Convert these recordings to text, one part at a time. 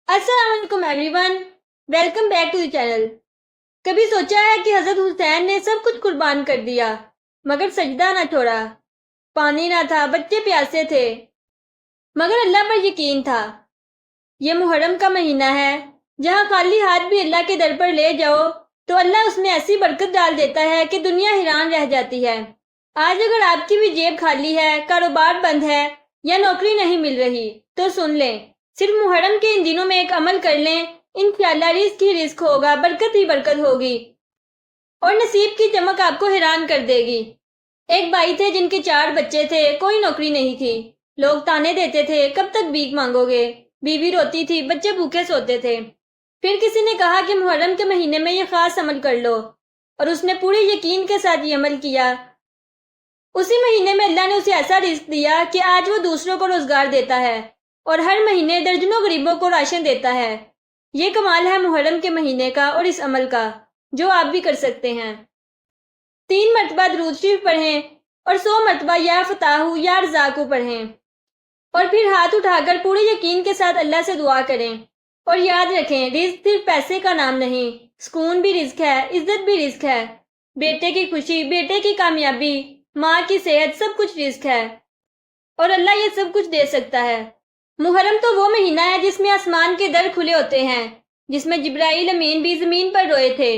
अस्सलाम वालेकुम everyone, welcome back to the channel. कभी सोचा है कि हजरत हुसैन ने सब कुछ कुर्बान कर दिया मगर सजदा ना छोड़ा। पानी ना था, बच्चे प्यासे थे, मगर अल्लाह पर यकीन था। ये मुहर्रम का महीना है जहाँ खाली हाथ भी अल्लाह के दर पर ले जाओ तो अल्लाह उसमें ऐसी बरकत डाल देता है कि दुनिया हैरान रह जाती है। आज अगर आपकी भी जेब खाली है, कारोबार बंद है या नौकरी नहीं मिल रही तो सुन लें, सिर्फ मुहर्रम के इन दिनों में एक अमल कर लें, इंशाअल्लाह रिस्क ही रिस्क होगा, बरकत ही बरकत होगी और नसीब की चमक आपको हैरान कर देगी। एक भाई थे जिनके 4 बच्चे थे, कोई नौकरी नहीं थी। लोग ताने देते थे, कब तक भीख मांगोगे। बीवी रोती थी, बच्चे भूखे सोते थे। फिर किसी ने कहा कि मुहर्रम के महीने में ये खास अमल कर लो और उसने पूरे यकीन के साथ ये अमल किया। उसी महीने में अल्लाह ने उसे ऐसा रिस्क दिया कि आज वो दूसरों को रोजगार देता है और हर महीने दर्जनों गरीबों को राशन देता है। ये कमाल है मुहर्रम के महीने का और इस अमल का, जो आप भी कर सकते हैं। 3 मरतबा दुरूद शरीफ पढ़ें और 100 मरतबा या फताहू या रज़ाकू पढ़ें और फिर हाथ उठाकर पूरे यकीन के साथ अल्लाह से दुआ करें। और याद रखें, रिस्क सिर्फ पैसे का नाम नहीं, सुकून भी रिस्क है, इज्जत भी रिस्क है, बेटे की खुशी, बेटे की कामयाबी, माँ की सेहत, सब कुछ रिस्क है और अल्लाह ये सब कुछ दे सकता है। मुहर्रम तो वो महीना है जिसमें आसमान के दर खुले होते हैं, जिसमें जिब्राइल अमीन भी जमीन पर रोए थे,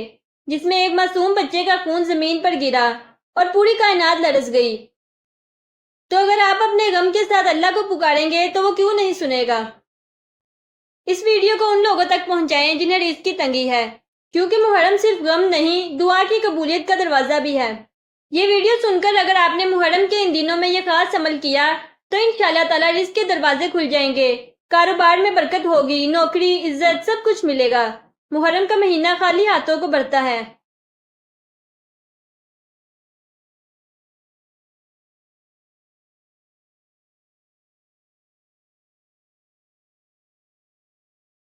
जिसमें एक मासूम बच्चे का खून जमीन पर गिरा और पूरी कायनात लरस गई। तो अगर आप अपने गम के साथ अल्लाह को पुकारेंगे तो वो क्यों नहीं सुनेगा। इस वीडियो को उन लोगों तक पहुंचाएं जिन्हें रिस्क की तंगी है, क्योंकि मुहर्रम सिर्फ गम नहीं, दुआ की कबूलियत का दरवाजा भी है। ये वीडियो सुनकर अगर आपने मुहर्रम के इन दिनों में ये खास अमल किया तो इंशाअल्लाह ताला रिस्क के दरवाजे खुल जाएंगे, कारोबार में बरकत होगी, नौकरी, इज्जत, सब कुछ मिलेगा। मुहर्रम का महीना खाली हाथों को भरता है।